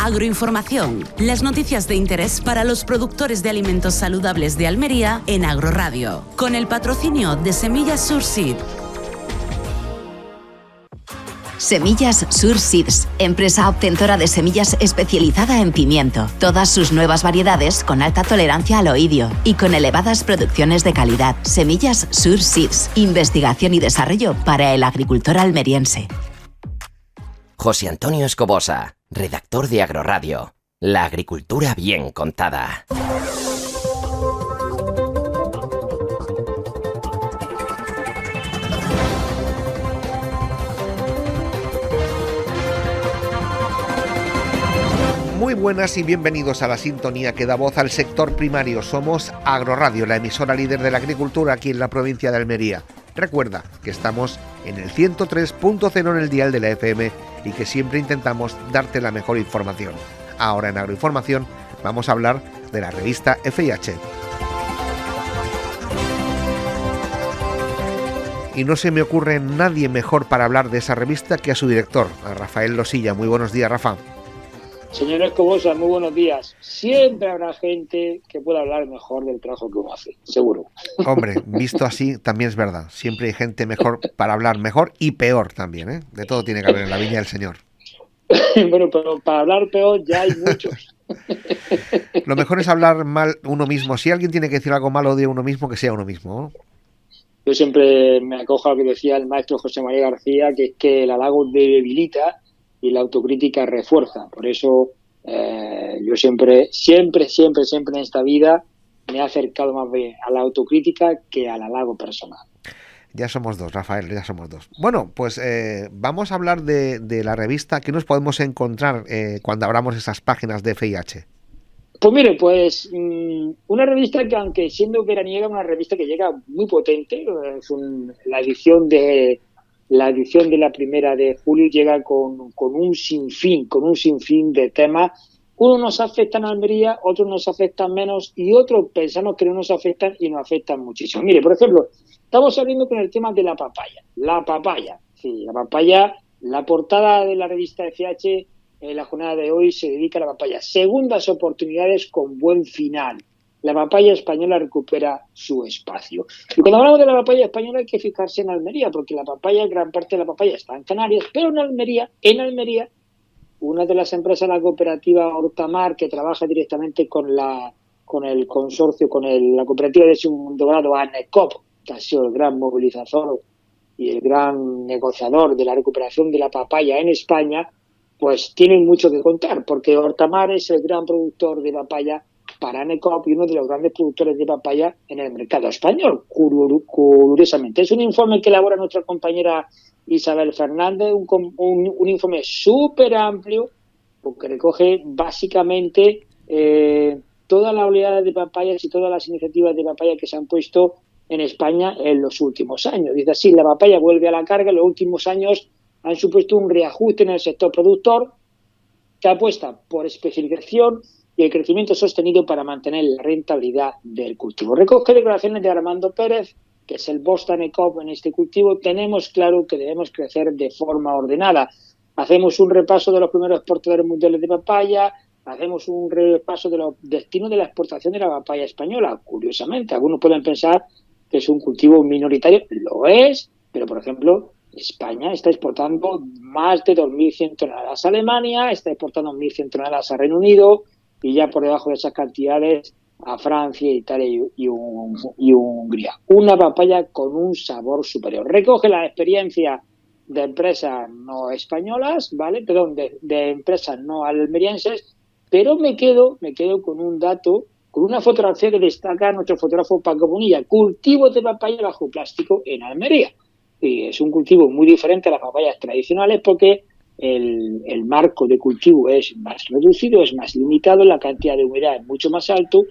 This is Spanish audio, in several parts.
Agroinformación, las noticias de interés para los productores de alimentos saludables de Almería en Agroradio, con el patrocinio de Semillas Surseed. Semillas Surseeds, empresa obtentora de semillas especializada en pimiento. Todas sus nuevas variedades con alta tolerancia al oidio y con elevadas producciones de calidad. Semillas Surseeds, investigación y desarrollo para el agricultor almeriense. José Antonio Escobosa, redactor de Agroradio. La agricultura bien contada. Muy buenas y bienvenidos a la sintonía que da voz al sector primario. Somos Agroradio, la emisora líder de la agricultura aquí en la provincia de Almería. Recuerda que estamos en el 103.0 en el dial de la FM y que siempre intentamos darte la mejor información. Ahora en Agroinformación vamos a hablar de la revista FIH. Y no se me ocurre nadie mejor para hablar de esa revista que a su director, a Rafael Losilla. Muy buenos días, Rafa. Señor Escobosa, muy buenos días. Siempre habrá gente que pueda hablar mejor del trabajo que uno hace, seguro. Hombre, visto así, también es verdad. Siempre hay gente mejor para hablar mejor y peor también, ¿eh? De todo tiene que haber en la viña del Señor. Bueno, pero para hablar peor ya hay muchos. Lo mejor es hablar mal uno mismo. Si alguien tiene que decir algo malo de uno mismo, que sea uno mismo, ¿no? Yo siempre me acojo a lo que decía el maestro José María García, que es que el halago debilita y la autocrítica refuerza. Por eso yo siempre en esta vida me he acercado más bien a la autocrítica que al halago personal. Ya somos dos, Rafael, ya somos dos. Bueno, pues vamos a hablar de la revista. ¿Qué nos podemos encontrar cuando abramos esas páginas de FIH? Pues mire, una revista que, aunque siendo veraniega, una revista que llega muy potente. Es la edición de la primera de julio llega con un sinfín de temas. Unos nos afectan a Almería, otros nos afectan menos y otros pensamos que no nos afectan y nos afectan muchísimo. Mire, por ejemplo, estamos saliendo con el tema de la papaya. La papaya, la portada de la revista FH en la jornada de hoy se dedica a la papaya. Segundas oportunidades con buen final. La papaya española recupera su espacio. Y cuando hablamos de la papaya española hay que fijarse en Almería, porque gran parte de la papaya está en Canarias, pero en Almería, una de las empresas, la cooperativa Hortamar, que trabaja directamente con el consorcio, la cooperativa de segundo grado ANECOP, que ha sido el gran movilizador y el gran negociador de la recuperación de la papaya en España, pues tienen mucho que contar, porque Hortamar es el gran productor de papaya para ANECOP y uno de los grandes productores de papaya en el mercado español, curiosamente. Es un informe que elabora nuestra compañera Isabel Fernández, un informe súper amplio, porque recoge básicamente toda la oleada de papayas y todas las iniciativas de papaya que se han puesto en España en los últimos años. Dice así, la papaya vuelve a la carga. En los últimos años han supuesto un reajuste en el sector productor que apuesta por especialización y el crecimiento sostenido para mantener la rentabilidad del cultivo. Recoge declaraciones de Armando Pérez, que es el boss de ANECOP en este cultivo. Tenemos claro que debemos crecer de forma ordenada. Hacemos un repaso de los primeros exportadores mundiales de papaya, hacemos un repaso de los destinos de la exportación de la papaya española. Curiosamente, algunos pueden pensar que es un cultivo minoritario. Lo es, pero por ejemplo, España está exportando más de 2.100 toneladas a Alemania, está exportando 1.100 toneladas a Reino Unido y ya por debajo de esas cantidades a Francia, Italia y Hungría. Una papaya con un sabor superior. Recoge la experiencia de empresas no españolas, ¿vale? Perdón, de empresas no almerienses, pero me quedo con un dato, con una fotografía que destaca nuestro fotógrafo Paco Bonilla: cultivos de papaya bajo plástico en Almería. Y es un cultivo muy diferente a las papayas tradicionales porque el marco de cultivo es más reducido, es más limitado, la cantidad de humedad es mucho más alto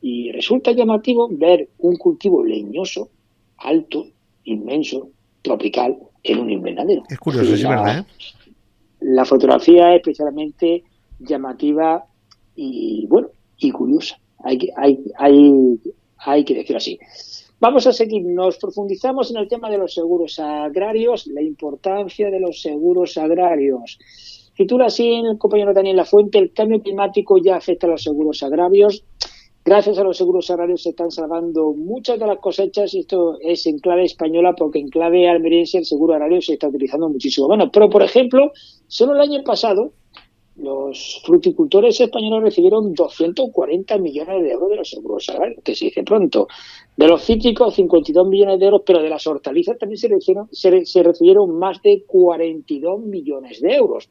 y resulta llamativo ver un cultivo leñoso, alto, inmenso, tropical, en un invernadero. Es curioso, es verdad, ¿eh? La fotografía es especialmente llamativa y curiosa. Hay que decirlo así. Vamos a seguir. Nos profundizamos en el tema de los seguros agrarios, la importancia de los seguros agrarios. titula así el compañero Daniel Lafuente: el cambio climático ya afecta a los seguros agrarios. Gracias a los seguros agrarios se están salvando muchas de las cosechas, y esto es en clave española, porque en clave almeriense el seguro agrario se está utilizando muchísimo. Bueno, pero por ejemplo, solo el año pasado los fruticultores españoles recibieron 240 millones de euros de los seguros agrarios, que se dice pronto. De los cítricos, 52 millones de euros, pero de las hortalizas también se recibieron más de 42 millones de euros.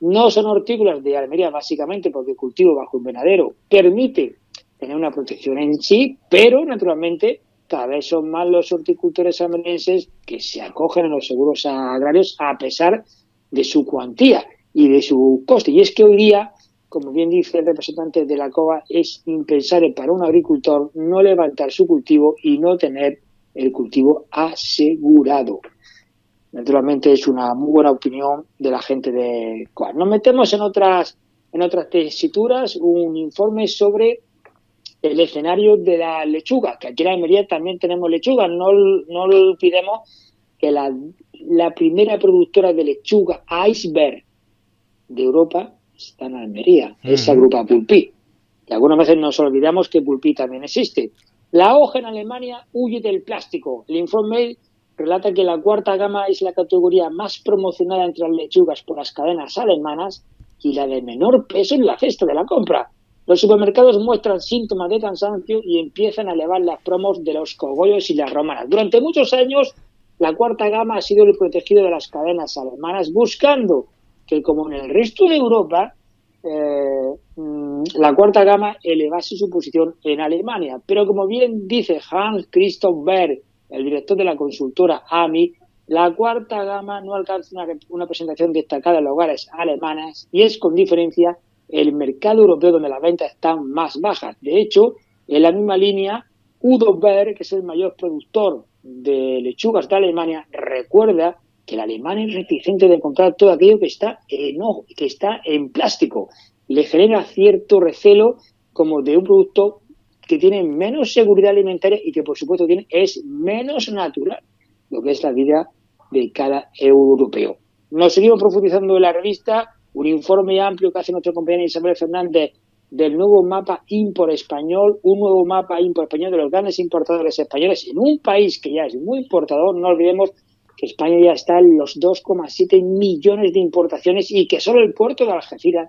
No son hortícolas de Almería, básicamente, porque el cultivo bajo invernadero permite tener una protección en sí, pero naturalmente cada vez son más los horticultores almerienses que se acogen a los seguros agrarios a pesar de su cuantía y de su coste. Y es que hoy día, como bien dice el representante de la COA, es impensable para un agricultor no levantar su cultivo y no tener el cultivo asegurado. Naturalmente es una muy buena opinión de la gente de COA. Nos metemos en otras tesituras, un informe sobre el escenario de la lechuga, que aquí en Almería también tenemos lechuga. No lo olvidemos que la primera productora de lechuga iceberg de Europa está en Almería, es Agrupa Pulpí. Y algunas veces nos olvidamos que Pulpí también existe. La hoja en Alemania huye del plástico. El informe relata que la cuarta gama es la categoría más promocionada entre las lechugas por las cadenas alemanas y la de menor peso en la cesta de la compra. Los supermercados muestran síntomas de cansancio y empiezan a elevar las promos de los cogollos y las romanas. Durante muchos años, la cuarta gama ha sido el protegido de las cadenas alemanas, buscando que, como en el resto de Europa, la cuarta gama elevase su posición en Alemania. Pero como bien dice Hans Christoph Berg, el director de la consultora AMI, la cuarta gama no alcanza una presentación destacada en los hogares alemanes y es, con diferencia, el mercado europeo donde las ventas están más bajas. De hecho, en la misma línea, Udo Berg, que es el mayor productor de lechugas de Alemania, recuerda que el alemán es reticente de comprar todo aquello que está en plástico. Le genera cierto recelo como de un producto que tiene menos seguridad alimentaria y que, por supuesto, es menos natural, lo que es la vida de cada europeo. Nos seguimos profundizando en la revista, un informe amplio que hace nuestra compañera Isabel Fernández del nuevo mapa import español, un nuevo mapa import español de los grandes importadores españoles en un país que ya es muy importador. No olvidemos que España ya está en los 2,7 millones de importaciones y que solo el puerto de Algeciras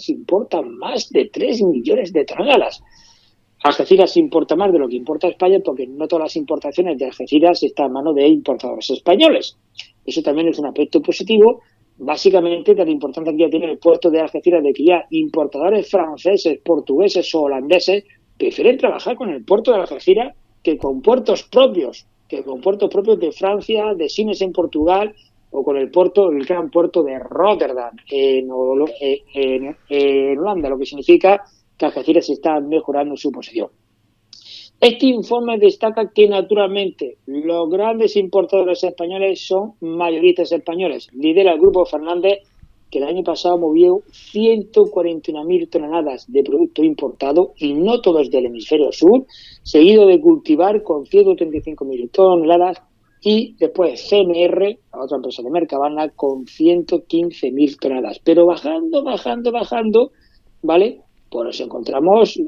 importa más de 3 millones de toneladas. Algeciras importa más de lo que importa España, porque no todas las importaciones de Algeciras están a mano de importadores españoles. Eso también es un aspecto positivo, básicamente de la importancia que ya tiene el puerto de Algeciras, de que ya importadores franceses, portugueses o holandeses prefieren trabajar con el puerto de Algeciras que con puertos propios de Francia, de Sines en Portugal, o con el gran puerto de Rotterdam en Holanda, lo que significa que Algeciras está mejorando su posición. Este informe destaca que, naturalmente, los grandes importadores españoles son mayoristas españoles. Lidera el Grupo Fernández, que el año pasado movió 141.000 toneladas de producto importado, y no todos del hemisferio sur, seguido de Cultivar con 135.000 toneladas, y después CMR, la otra empresa de Mercadona, con 115.000 toneladas. Pero bajando, ¿vale? Pues nos encontramos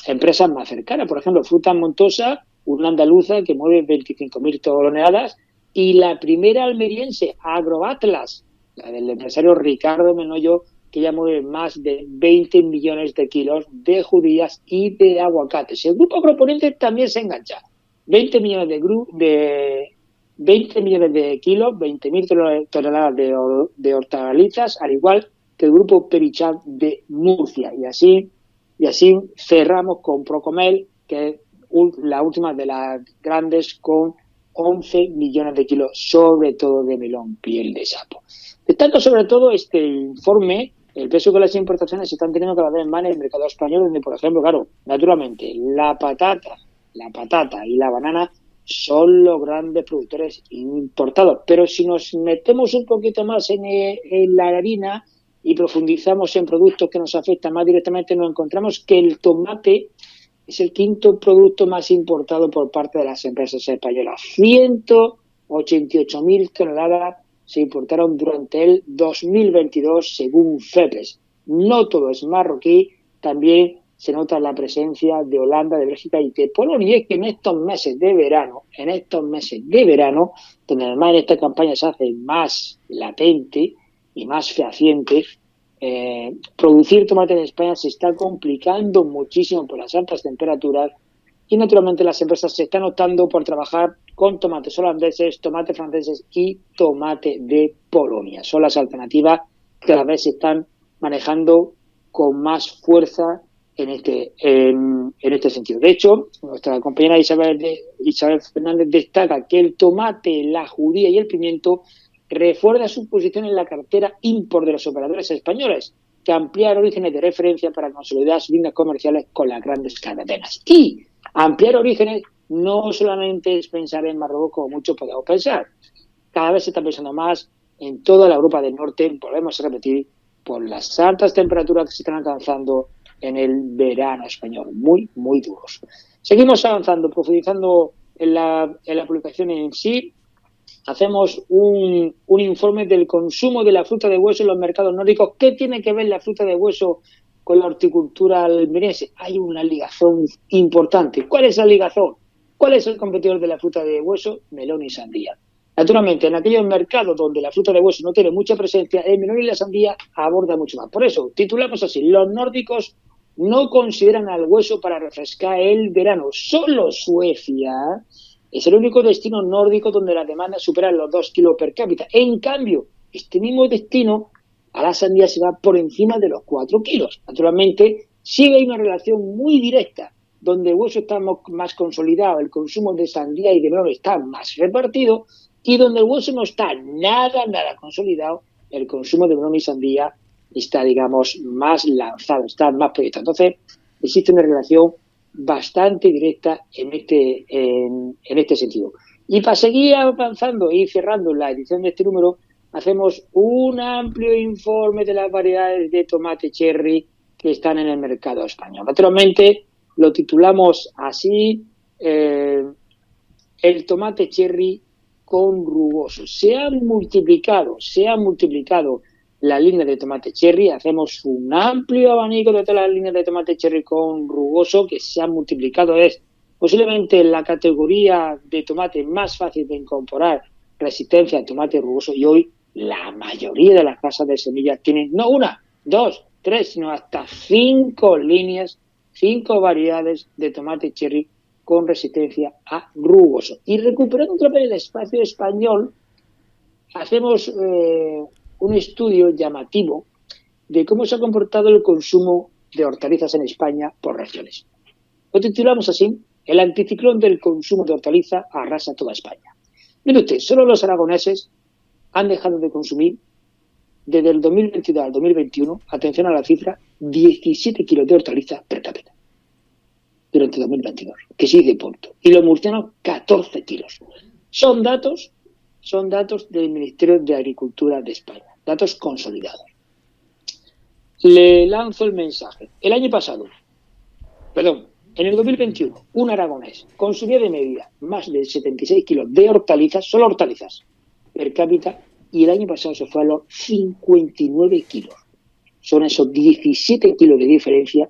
empresas más cercanas. Por ejemplo, Frutas Montosa, una andaluza que mueve 25.000 toneladas, y la primera almeriense, Agroatlas, la del empresario Ricardo Menoyo, que ya mueve más de 20 millones de kilos de judías y de aguacates. El grupo Agroponente también se engancha. 20 millones de kilos, 20.000 toneladas de hortalizas, al igual que el grupo Perichat de Murcia. Y así cerramos con Procomel, que es la última de las grandes, con 11 millones de kilos, sobre todo de melón, piel de sapo. Destaco sobre todo este informe el peso que las importaciones se están teniendo cada vez más en el mercado español, donde, por ejemplo, claro, naturalmente, la patata y la banana son los grandes productores importados. Pero si nos metemos un poquito más en la harina y profundizamos en productos que nos afectan más directamente, nos encontramos que el tomate es el quinto producto más importado por parte de las empresas españolas. 188.000 toneladas se importaron durante el 2022 según FEPES. No todo es marroquí, también se nota la presencia de Holanda, de Bélgica y de Polonia. Y es que en estos meses de verano, donde además en esta campaña se hace más latente y más fehaciente, producir tomate en España se está complicando muchísimo por las altas temperaturas y naturalmente las empresas se están optando por trabajar con tomates holandeses, tomates franceses y tomate de Polonia. Son las alternativas que cada vez se están manejando con más fuerza en este sentido. De hecho, nuestra compañera Isabel Fernández destaca que el tomate, la judía y el pimiento refuerza su posición en la cartera import de los operadores españoles, que ampliar orígenes de referencia para consolidar sus líneas comerciales con las grandes cadenas. Y ampliar orígenes no solamente es pensar en Marruecos como muchos podemos pensar. Cada vez se está pensando más en toda la Europa del Norte, volvemos a repetir, por las altas temperaturas que se están alcanzando en el verano español, muy, muy duros. Seguimos avanzando, profundizando en la publicación en sí. Hacemos un informe del consumo de la fruta de hueso en los mercados nórdicos. ¿Qué tiene que ver la fruta de hueso con la horticultura almeriense? Hay una ligazón importante. ¿Cuál es la ligazón? ¿Cuál es el competidor de la fruta de hueso? Melón y sandía. Naturalmente, en aquellos mercados donde la fruta de hueso no tiene mucha presencia, el melón y la sandía abordan mucho más. Por eso, titulamos así: los nórdicos no consideran al hueso para refrescar el verano. Solo Suecia es el único destino nórdico donde la demanda supera los 2 kilos per cápita. En cambio, este mismo destino a la sandía se va por encima de los 4 kilos. Naturalmente, sí hay una relación muy directa, donde el hueso está más consolidado, el consumo de sandía y de melón está más repartido, y donde el hueso no está nada consolidado, el consumo de melón y sandía está, digamos, más lanzado, está más proyectado. Entonces, existe una relación bastante directa en este sentido. Y para seguir avanzando y cerrando la edición de este número, hacemos un amplio informe de las variedades de tomate cherry que están en el mercado español. Naturalmente, lo titulamos así, el tomate cherry con rugoso. Se han multiplicado la línea de tomate cherry. Hacemos un amplio abanico de todas las líneas de tomate cherry con rugoso que se han multiplicado. Es posiblemente la categoría de tomate más fácil de incorporar resistencia al tomate rugoso, y hoy la mayoría de las casas de semillas tienen no una, dos, tres, sino hasta 5 líneas, 5 variedades de tomate cherry con resistencia a rugoso. Y recuperando otra vez el espacio español, hacemos un estudio llamativo de cómo se ha comportado el consumo de hortalizas en España por regiones. Lo titulamos así: el anticiclón del consumo de hortaliza arrasa toda España. Mire usted, solo los aragoneses han dejado de consumir desde el 2022 al 2021, atención a la cifra, 17 kilos de hortaliza per cápita durante 2022, que sí de punto. Y los murcianos, 14 kilos. Son datos del Ministerio de Agricultura de España, datos consolidados. Le lanzo el mensaje. En el 2021, un aragonés consumía de media más de 76 kilos de hortalizas, solo hortalizas, per cápita, y el año pasado se fue a los 59 kilos. Son esos 17 kilos de diferencia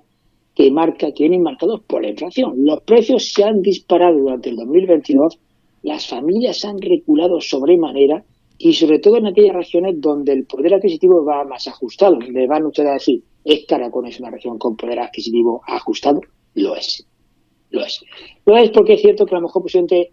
que vienen marcados por la inflación. Los precios se han disparado durante el 2022, las familias han reculado sobremanera, y sobre todo en aquellas regiones donde el poder adquisitivo va más ajustado. Me van ustedes a decir, ¿es Caracol es una región con poder adquisitivo ajustado? Lo es. Lo es porque es cierto que a lo mejor posiblemente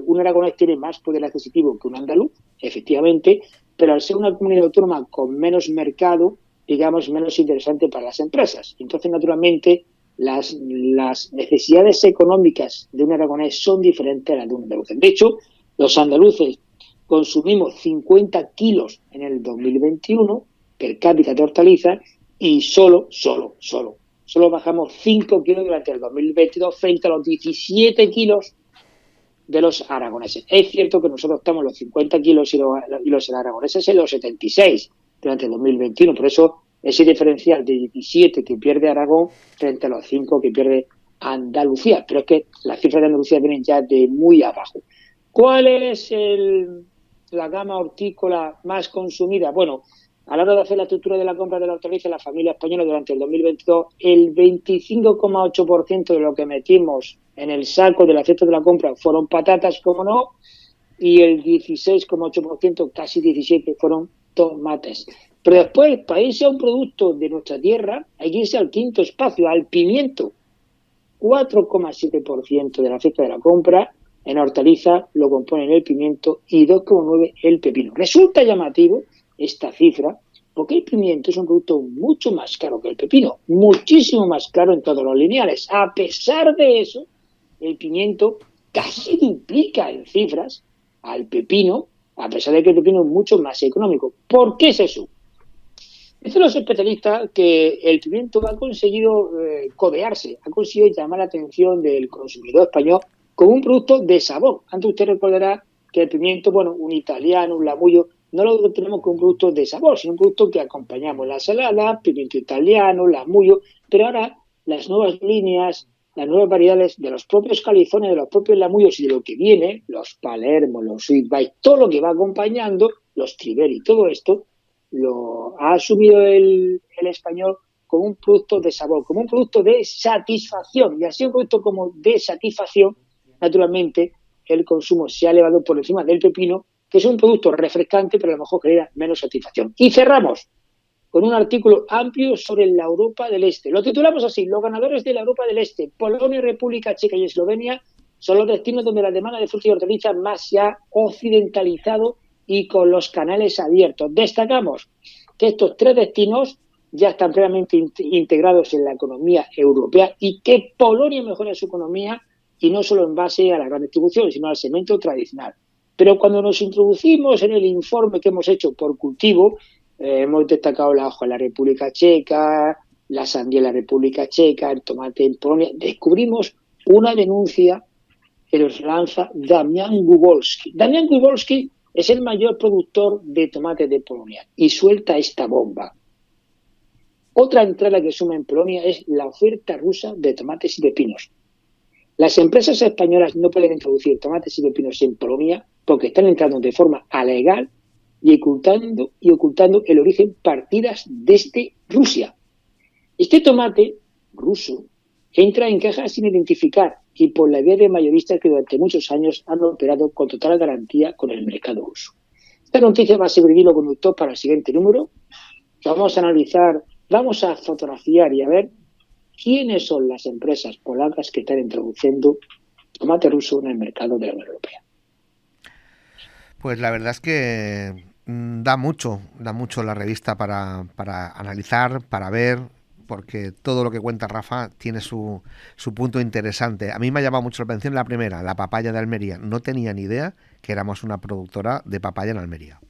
un aragonés tiene más poder adquisitivo que un andaluz, efectivamente, pero al ser una comunidad autónoma con menos mercado, digamos, menos interesante para las empresas. Entonces, naturalmente, las necesidades económicas de un aragonés son diferentes a las de un andaluz. De hecho, los andaluces consumimos 50 kilos en el 2021 per cápita de hortalizas, y solo bajamos 5 kilos durante el 2022 frente a los 17 kilos de los aragoneses. Es cierto que nosotros estamos en los 50 kilos y los aragoneses en los 76 durante el 2021. Por eso ese diferencial de 17 que pierde Aragón frente a los 5 que pierde Andalucía. Pero es que las cifras de Andalucía vienen ya de muy abajo. ¿Cuál es la gama hortícola más consumida? Bueno, a la hora de hacer la estructura de la compra de la hortaliza, la familia española durante el 2022, el 25,8% de lo que metimos en el saco de la cesta de la compra fueron patatas, como no, y el 16,8%, casi 17%, fueron tomates. Pero después, para irse a un producto de nuestra tierra, hay que irse al quinto espacio, al pimiento. 4,7% de la cesta de la compra en hortaliza lo componen el pimiento y 2,9% el pepino. Resulta llamativo esta cifra porque el pimiento es un producto mucho más caro que el pepino, muchísimo más caro en todos los lineales. A pesar de eso, el pimiento casi duplica en cifras al pepino, a pesar de que el pepino es mucho más económico. ¿Por qué es eso? Dicen los especialistas que el pimiento ha conseguido codearse, ha conseguido llamar la atención del consumidor español como un producto de sabor. Antes usted recordará que el pimiento, bueno, un italiano, un lamullo, no lo tenemos como un producto de sabor, sino un producto que acompañamos la salada, pimiento italiano, lamullo, pero ahora las nuevas líneas, las nuevas variedades de los propios calizones, de los propios lamullos y de lo que viene, los Palermo, los Sweet Bite, todo lo que va acompañando, los Triveri, todo esto, lo ha asumido el español como un producto de sabor, como un producto de satisfacción. Y así un producto como de satisfacción, naturalmente, el consumo se ha elevado por encima del pepino, que es un producto refrescante, pero a lo mejor genera menos satisfacción. Y cerramos con un artículo amplio sobre la Europa del Este. Lo titulamos así: los ganadores de la Europa del Este, Polonia, República Checa y Eslovenia, son los destinos donde la demanda de frutas y hortalizas más se ha occidentalizado y con los canales abiertos. Destacamos que estos tres destinos ya están plenamente integrados en la economía europea y que Polonia mejora su economía, y no solo en base a la gran distribución, sino al segmento tradicional. Pero cuando nos introducimos en el informe que hemos hecho por cultivo, hemos destacado la hoja en la República Checa, la sandía en la República Checa, el tomate en Polonia, descubrimos una denuncia que nos lanza Damian Gubowski. Damian Gubowski es el mayor productor de tomate de Polonia y suelta esta bomba. Otra entrada que suma en Polonia es la oferta rusa de tomates y pepinos. Las empresas españolas no pueden introducir tomates y pepinos en Polonia porque están entrando de forma ilegal y ocultando el origen partidas desde Rusia. Este tomate ruso entra en cajas sin identificar y por la vía de mayoristas que durante muchos años han operado con total garantía con el mercado ruso. Esta noticia va a servir de hilo conductor para el siguiente número. Vamos a analizar, vamos a fotografiar y a ver quiénes son las empresas polacas que están introduciendo tomate ruso en el mercado de la Unión Europea. Pues la verdad es que da mucho la revista para analizar, para ver, porque todo lo que cuenta Rafa tiene su punto interesante. A mí me ha llamado mucho la atención la primera, la papaya de Almería. No tenía ni idea que éramos una productora de papaya en Almería.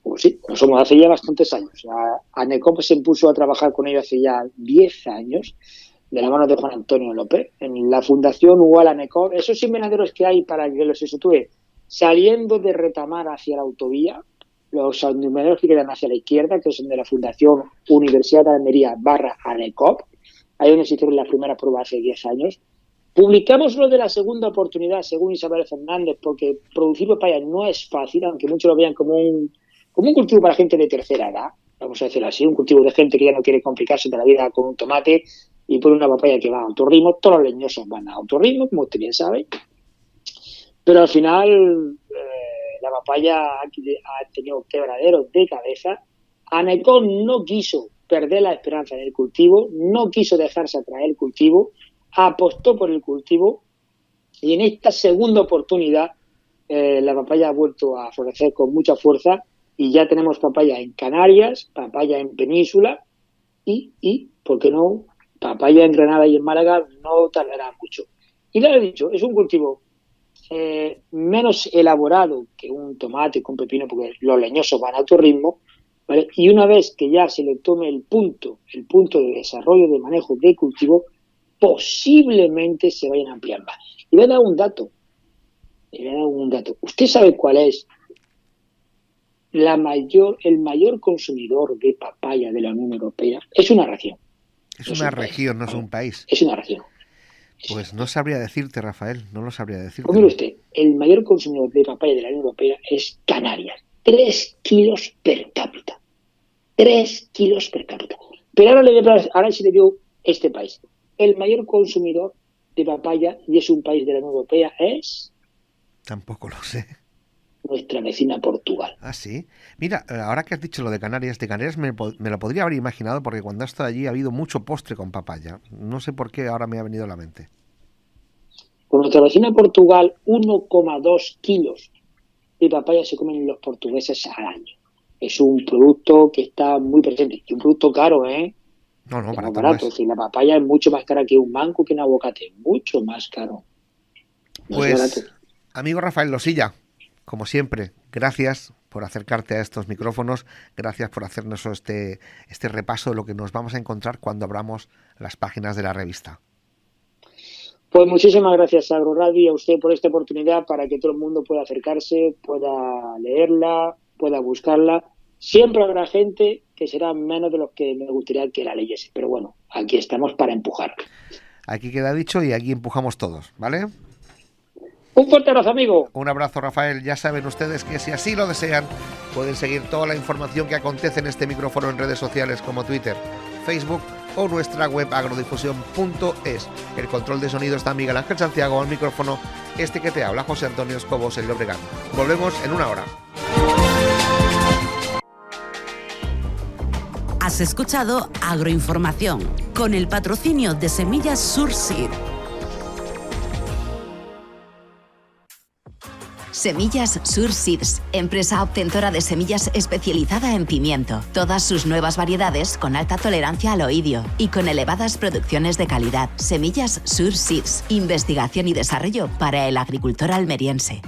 Pues sí, lo somos hace ya bastantes años. ANECOP se puso a trabajar con ello hace ya 10 años, de la mano de Juan Antonio López, en la Fundación UAL ANECOP. Esos invernaderos que hay, para que los sitúe, saliendo de Retamar hacia la autovía, los invernaderos que quedan hacia la izquierda, que son de la Fundación Universidad de Almería /ANECOP, ahí donde se hicieron las primeras pruebas hace 10 años. Publicamos lo de la segunda oportunidad, según Isabel Fernández, porque producir papaya no es fácil, aunque muchos lo vean como un cultivo para gente de tercera edad, vamos a decirlo así, un cultivo de gente que ya no quiere complicarse de la vida con un tomate y por una papaya que va a autorritmo. Todos los leñosos van a autorritmo, como usted bien sabe, pero al final la papaya ha tenido quebraderos de cabeza. ANECOP no quiso perder la esperanza en el cultivo, no quiso dejarse atraer el cultivo, apostó por el cultivo y en esta segunda oportunidad la papaya ha vuelto a florecer con mucha fuerza y ya tenemos papaya en Canarias, papaya en Península y ¿por qué no? Papaya en Granada y en Málaga no tardará mucho. Y lo he dicho, es un cultivo menos elaborado que un tomate, que un pepino, porque los leñosos van a tu ritmo, ¿vale? Y una vez que ya se le tome el punto de desarrollo, de manejo de cultivo, posiblemente se vayan a ampliar más. Y voy a dar un dato. ¿Usted sabe cuál es el mayor consumidor de papaya de la Unión Europea? Es una región. Es una región, no es un país. Es una región. Pues no sabría decirte, Rafael, no lo sabría decirte. Pues mire usted, el mayor consumidor de papaya de la Unión Europea es Canarias. 3 kilos per cápita. 3 kilos per cápita. Pero ahora sí le digo este país. El mayor consumidor de papaya, y es un país de la Unión Europea, es... Tampoco lo sé. Nuestra vecina Portugal. Ah, sí. Mira, ahora que has dicho lo de Canarias me lo podría haber imaginado porque cuando he estado allí ha habido mucho postre con papaya. No sé por qué ahora me ha venido a la mente. Con nuestra vecina Portugal, 1,2 kilos de papaya se comen los portugueses al año. Es un producto que está muy presente. Y un producto caro, ¿eh? No, Es barato. barato. Es decir, la papaya es mucho más cara que un mango, que un aguacate. Mucho más caro. No es barato. Pues, amigo Rafael Losilla, como siempre, gracias por acercarte a estos micrófonos, gracias por hacernos este repaso de lo que nos vamos a encontrar cuando abramos las páginas de la revista. Pues muchísimas gracias a AgroRadio y a usted por esta oportunidad para que todo el mundo pueda acercarse, pueda leerla, pueda buscarla. Siempre habrá gente que será menos de los que me gustaría que la leyese, pero bueno, aquí estamos para empujar. Aquí queda dicho y aquí empujamos todos, ¿vale? Un fuerte abrazo, amigo. Un abrazo, Rafael. Ya saben ustedes que si así lo desean, pueden seguir toda la información que acontece en este micrófono en redes sociales como Twitter, Facebook o nuestra web agrodifusión.es. El control de sonido está Miguel Ángel Santiago, al micrófono este que te habla, José Antonio Escobos, el Llobregat. Volvemos en una hora. Has escuchado Agroinformación con el patrocinio de Semillas Surseed. Semillas Surseeds, empresa obtentora de semillas especializada en pimiento. Todas sus nuevas variedades con alta tolerancia al oidio y con elevadas producciones de calidad. Semillas Surseeds, investigación y desarrollo para el agricultor almeriense.